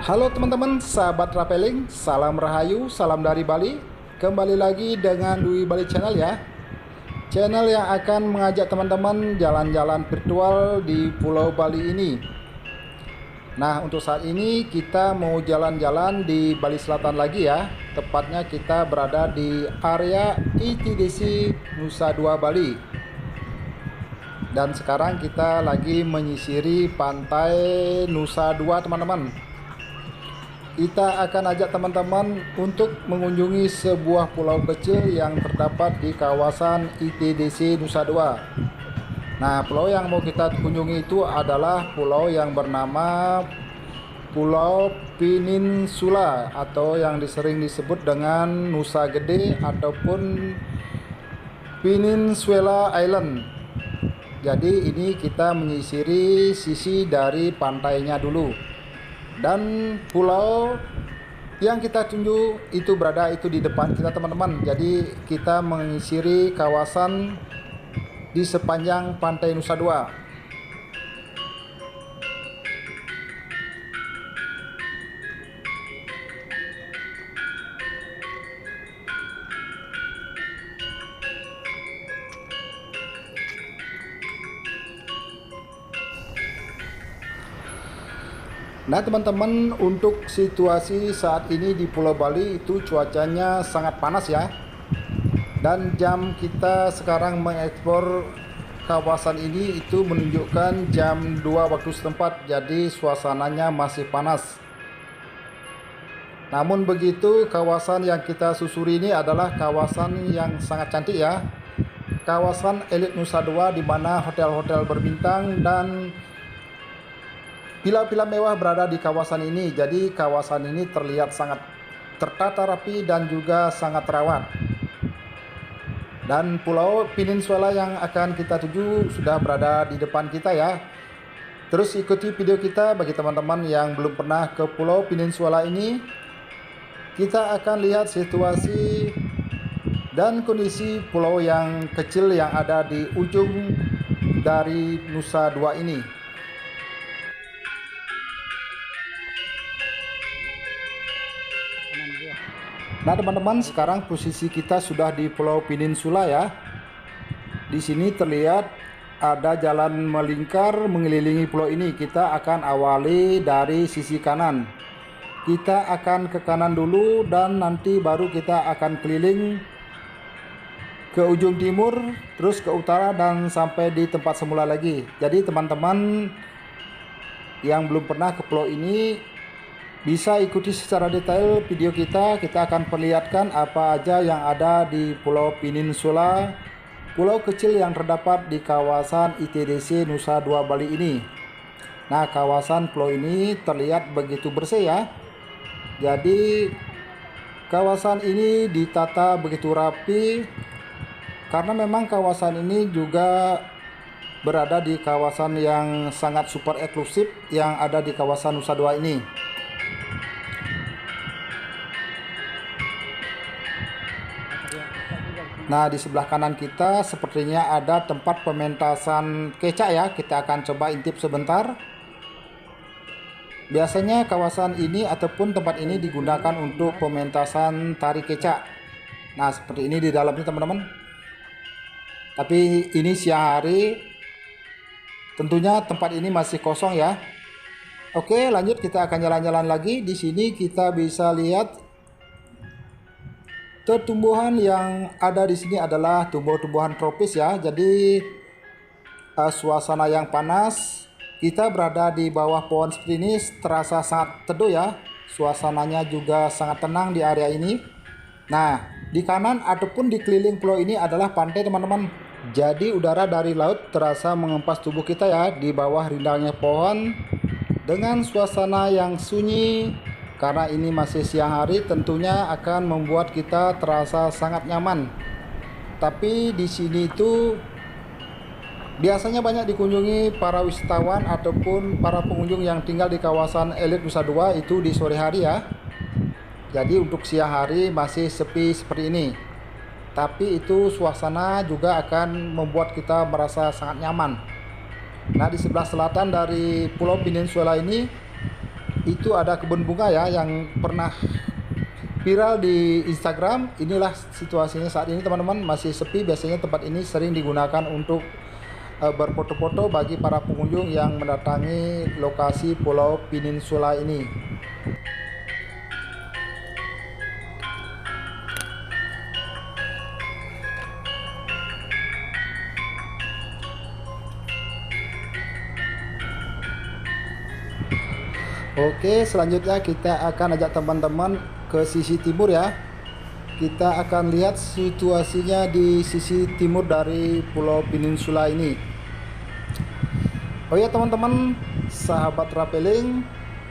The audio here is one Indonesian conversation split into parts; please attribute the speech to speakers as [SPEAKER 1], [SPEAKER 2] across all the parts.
[SPEAKER 1] Halo teman-teman, sahabat traveling, salam rahayu, salam dari Bali. Kembali lagi dengan Dwi Bali Channel ya. Channel yang akan mengajak teman-teman jalan-jalan virtual di Pulau Bali ini. Nah, untuk saat ini kita mau jalan-jalan di Bali Selatan lagi ya. Tepatnya kita berada di area ITDC Nusa Dua Bali. Dan sekarang kita lagi menyisiri pantai Nusa Dua, teman-teman. Kita akan ajak teman-teman untuk mengunjungi sebuah pulau kecil yang terdapat di kawasan ITDC Nusa Dua. Nah, pulau yang mau kita kunjungi itu adalah pulau yang bernama Pulau Peninsula atau yang sering disebut dengan Nusa Gede ataupun Peninsula Island. Jadi ini kita menyisiri sisi dari pantainya dulu. Dan pulau yang kita tuju itu berada di depan kita, teman-teman. Jadi kita menyisiri kawasan di sepanjang pantai Nusa Dua. Nah teman-teman, untuk situasi saat ini di Pulau Bali itu cuacanya sangat panas ya. Dan jam kita sekarang mengeksplor kawasan ini itu menunjukkan jam 2 waktu setempat. Jadi suasananya masih panas. Namun begitu, kawasan yang kita susuri ini adalah kawasan yang sangat cantik ya. Kawasan elit Nusa Dua, di mana hotel-hotel berbintang dan villa-villa mewah berada di kawasan ini. Jadi kawasan ini terlihat sangat tertata rapi dan juga sangat terawat. Dan Pulau Peninsula yang akan kita tuju sudah berada di depan kita ya. Terus ikuti video kita bagi teman-teman yang belum pernah ke Pulau Peninsula ini. Kita akan lihat situasi dan kondisi pulau yang kecil yang ada di ujung dari Nusa Dua ini. Nah teman-teman, sekarang posisi kita sudah di Pulau Peninsula ya. Di sini terlihat ada jalan melingkar mengelilingi pulau ini. Kita akan awali dari sisi kanan. Kita akan ke kanan dulu dan nanti baru kita akan keliling ke ujung timur, terus ke utara dan sampai di tempat semula lagi. Jadi teman-teman yang belum pernah ke pulau ini bisa ikuti secara detail video kita. Kita akan perlihatkan apa aja yang ada di Pulau Peninsula, pulau kecil yang terdapat di kawasan ITDC Nusa Dua Bali ini. Nah, kawasan pulau ini terlihat begitu bersih ya. Jadi kawasan ini ditata begitu rapi karena memang kawasan ini juga berada di kawasan yang sangat super eksklusif yang ada di kawasan Nusa Dua ini. Nah, di sebelah kanan kita sepertinya ada tempat pementasan kecak ya. Kita akan coba intip sebentar. Biasanya kawasan ini ataupun tempat ini digunakan untuk pementasan tari kecak. Nah, seperti ini di dalamnya teman-teman. Tapi ini siang hari. Tentunya tempat ini masih kosong ya. Oke, lanjut kita akan jalan-jalan lagi. Di sini kita bisa lihat tumbuhan yang ada di sini adalah tumbuh-tumbuhan tropis ya. Jadi suasana yang panas, kita berada di bawah pohon seperti ini terasa sangat teduh ya. Suasananya juga sangat tenang di area ini. Nah, di kanan ataupun di keliling pulau ini adalah pantai teman-teman. Jadi udara dari laut terasa mengempas tubuh kita ya di bawah rindangnya pohon dengan suasana yang sunyi. Karena ini masih siang hari, tentunya akan membuat kita terasa sangat nyaman. Tapi di sini itu biasanya banyak dikunjungi para wisatawan ataupun para pengunjung yang tinggal di kawasan elit Nusa Dua itu di sore hari ya. Jadi untuk siang hari masih sepi seperti ini. Tapi itu suasana juga akan membuat kita merasa sangat nyaman. Nah, di sebelah selatan dari Pulau Peninsula ini itu ada kebun bunga ya yang pernah viral di Instagram. Inilah situasinya saat ini teman-teman, masih sepi. Biasanya tempat ini sering digunakan untuk berfoto-foto bagi para pengunjung yang mendatangi lokasi Pulau Peninsula ini. Oke, selanjutnya kita akan ajak teman-teman ke sisi timur ya. Kita akan lihat situasinya di sisi timur dari Pulau Peninsula ini. Oh ya teman-teman, sahabat traveling,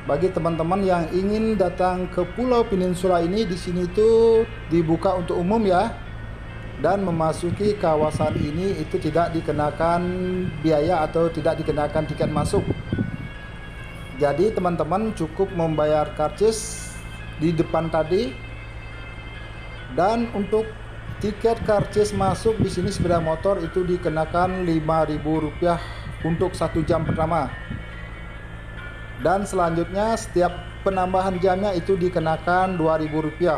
[SPEAKER 1] bagi teman-teman yang ingin datang ke Pulau Peninsula ini, di sini tuh dibuka untuk umum ya. Dan memasuki kawasan ini itu tidak dikenakan biaya atau tidak dikenakan tiket masuk. Jadi teman-teman cukup membayar karcis di depan tadi. Dan untuk tiket karcis masuk di sini sepeda motor itu dikenakan Rp5.000 untuk 1 jam pertama. Dan selanjutnya setiap penambahan jamnya itu dikenakan Rp2.000.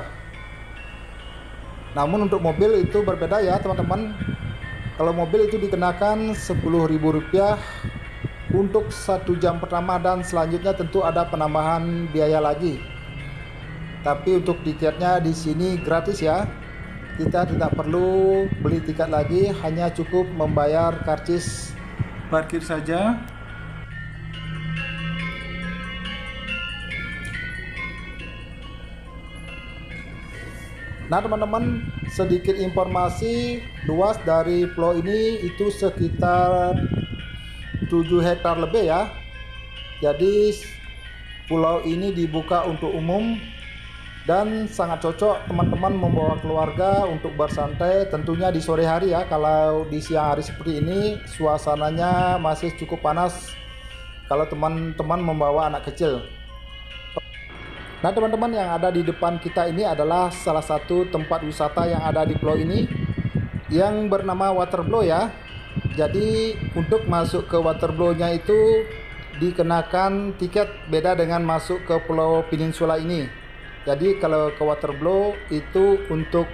[SPEAKER 1] Namun untuk mobil itu berbeda ya teman-teman. Kalau mobil itu dikenakan Rp10.000 untuk 1 jam pertama, dan selanjutnya tentu ada penambahan biaya lagi. Tapi untuk tiketnya di sini gratis ya. Kita tidak perlu beli tiket lagi, hanya cukup membayar karcis parkir saja. Nah teman-teman, sedikit informasi, luas dari pulau ini itu sekitar 7 hektar lebih ya. Jadi pulau ini dibuka untuk umum dan sangat cocok teman-teman membawa keluarga untuk bersantai, tentunya di sore hari ya. Kalau di siang hari seperti ini suasananya masih cukup panas kalau teman-teman membawa anak kecil. Nah teman-teman, yang ada di depan kita ini adalah salah satu tempat wisata yang ada di pulau ini yang bernama Waterblow ya. Jadi untuk masuk ke Waterblow-nya itu dikenakan tiket, beda dengan masuk ke Pulau Peninsula ini. Jadi kalau ke Waterblow itu untuk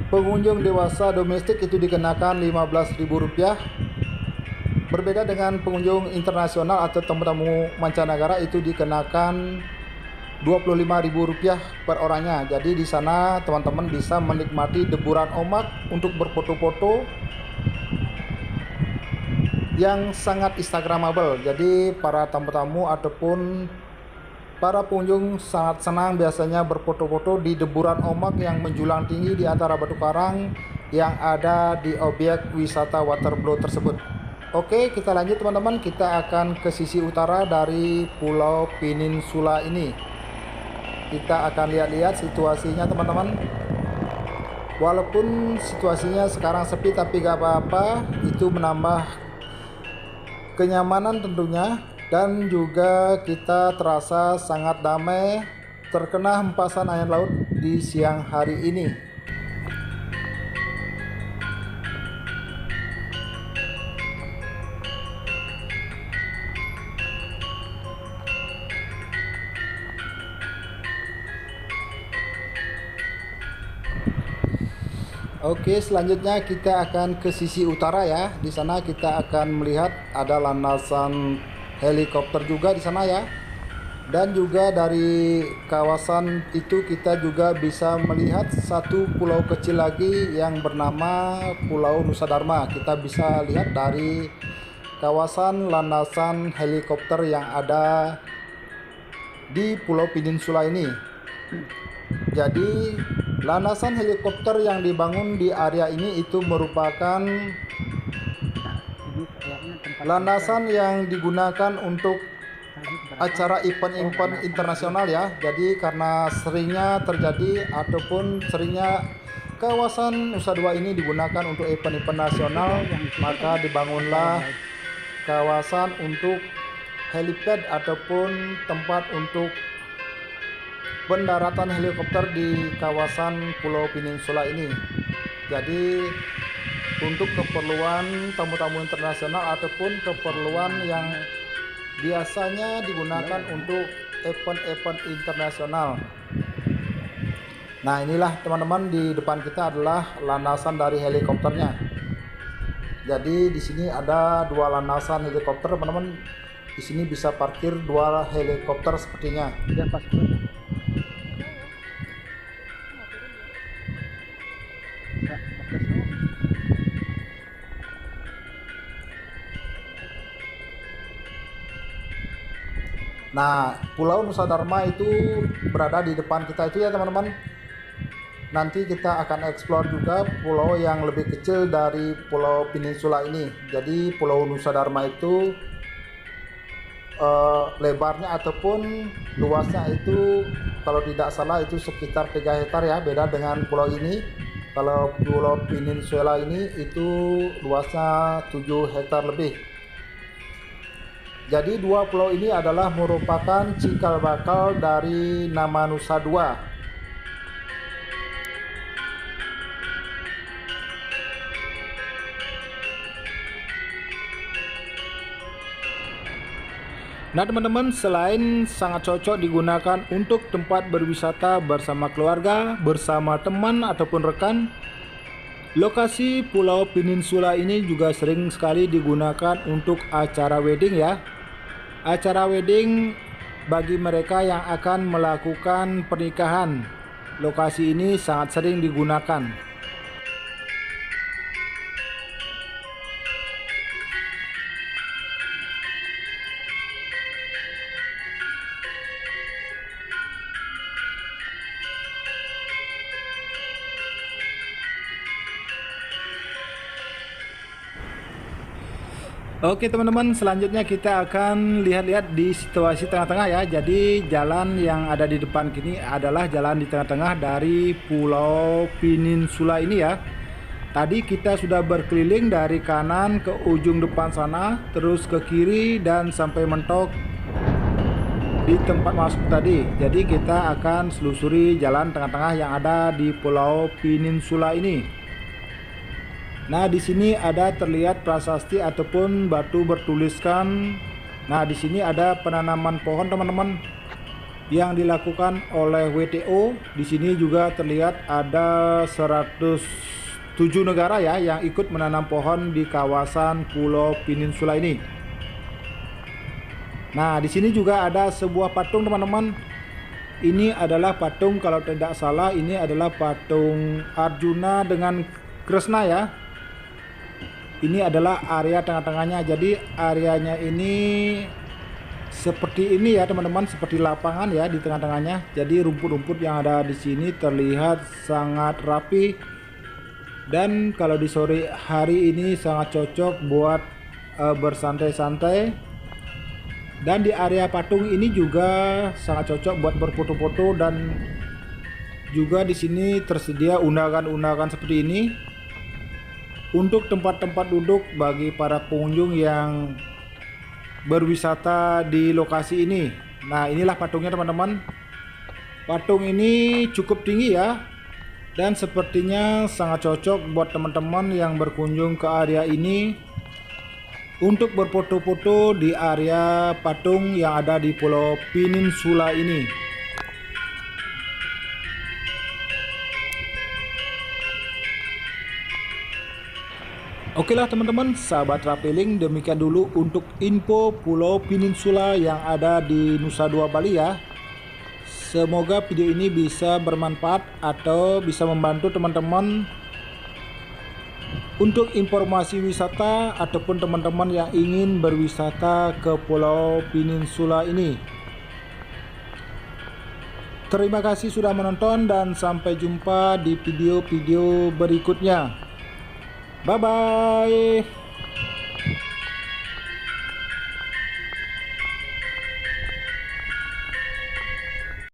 [SPEAKER 1] pengunjung dewasa domestik itu dikenakan Rp15.000. Berbeda dengan pengunjung internasional atau tamu-tamu mancanegara itu dikenakan Rp25.000 per orangnya. Jadi di sana teman-teman bisa menikmati deburan ombak untuk berfoto-foto yang sangat instagramable. Jadi para tamu-tamu ataupun para pengunjung sangat senang biasanya berfoto-foto di deburan ombak yang menjulang tinggi di antara batu karang yang ada di objek wisata Waterblow tersebut. Oke, kita lanjut teman-teman. Kita akan ke sisi utara dari Pulau Peninsula ini. Kita akan lihat-lihat situasinya teman-teman. Walaupun situasinya sekarang sepi, tapi gak apa-apa, itu menambah kenyamanan tentunya, dan juga kita terasa sangat damai terkena hempasan air laut di siang hari ini. Oke, selanjutnya kita akan ke sisi utara ya. Di sana kita akan melihat ada landasan helikopter juga di sana ya. Dan juga dari kawasan itu kita juga bisa melihat satu pulau kecil lagi yang bernama Pulau Nusa Dharma. Kita bisa lihat dari kawasan landasan helikopter yang ada di Pulau Peninsula ini. Jadi landasan helikopter yang dibangun di area ini itu merupakan landasan yang digunakan untuk acara event-event internasional ya. Jadi karena seringnya terjadi ataupun seringnya kawasan Nusa Dua ini digunakan untuk event-event nasional, maka dibangunlah kawasan untuk helipad ataupun tempat untuk pendaratan helikopter di kawasan Pulau Peninsula ini. Jadi untuk keperluan tamu-tamu internasional ataupun keperluan yang biasanya digunakan untuk event-event internasional. Nah, inilah teman-teman, di depan kita adalah landasan dari helikopternya. Jadi di sini ada 2 landasan helikopter, teman-teman. Di sini bisa parkir 2 helikopter sepertinya.
[SPEAKER 2] Udah pas.
[SPEAKER 1] Nah, Pulau Nusa Dharma itu berada di depan kita itu ya teman-teman. Nanti kita akan eksplor juga pulau yang lebih kecil dari Pulau Peninsula ini. Jadi Pulau Nusa Dharma itu lebarnya ataupun luasnya itu kalau tidak salah itu sekitar 3 hektar ya, beda dengan pulau ini. Kalau Pulau Peninsula ini itu luasnya 7 hektar lebih. Jadi 2 pulau ini adalah merupakan cikal bakal dari nama Nusa Dua. Nah teman-teman, selain sangat cocok digunakan untuk tempat berwisata bersama keluarga, bersama teman ataupun rekan, lokasi Pulau Peninsula ini juga sering sekali digunakan untuk acara wedding ya. Acara wedding bagi mereka yang akan melakukan pernikahan. Lokasi ini sangat sering digunakan. Oke teman-teman, selanjutnya kita akan lihat-lihat di situasi tengah-tengah ya. Jadi jalan yang ada di depan kini adalah jalan di tengah-tengah dari Pulau Peninsula ini ya. Tadi kita sudah berkeliling dari kanan ke ujung depan sana, terus ke kiri dan sampai mentok di tempat masuk tadi. Jadi kita akan selusuri jalan tengah-tengah yang ada di Pulau Peninsula ini. Nah, di sini ada terlihat prasasti ataupun batu bertuliskan. Nah, di sini ada penanaman pohon teman-teman yang dilakukan oleh WTO. Di sini juga terlihat ada 107 negara ya yang ikut menanam pohon di kawasan Pulau Peninsula ini. Nah, di sini juga ada sebuah patung teman-teman. Ini adalah patung, kalau tidak salah ini adalah patung Arjuna dengan Krishna ya. Ini adalah area tengah-tengahnya. Jadi areanya ini seperti ini ya teman-teman, seperti lapangan ya di tengah-tengahnya. Jadi rumput-rumput yang ada di sini terlihat sangat rapi. Dan kalau di sore hari ini sangat cocok buat bersantai-santai. Dan di area patung ini juga sangat cocok buat berfoto-foto, dan juga di sini tersedia undakan-undakan seperti ini untuk tempat-tempat duduk bagi para pengunjung yang berwisata di lokasi ini. Nah, inilah patungnya teman-teman. Patung ini cukup tinggi ya, dan sepertinya sangat cocok buat teman-teman yang berkunjung ke area ini untuk berfoto-foto di area patung yang ada di Pulau Peninsula ini. Oke lah teman-teman, sahabat traveling, demikian dulu untuk info Pulau Peninsula yang ada di Nusa Dua Bali ya. Semoga video ini bisa bermanfaat atau bisa membantu teman-teman untuk informasi wisata ataupun teman-teman yang ingin berwisata ke Pulau Peninsula ini. Terima kasih sudah menonton dan sampai jumpa di video-video berikutnya. Bye bye.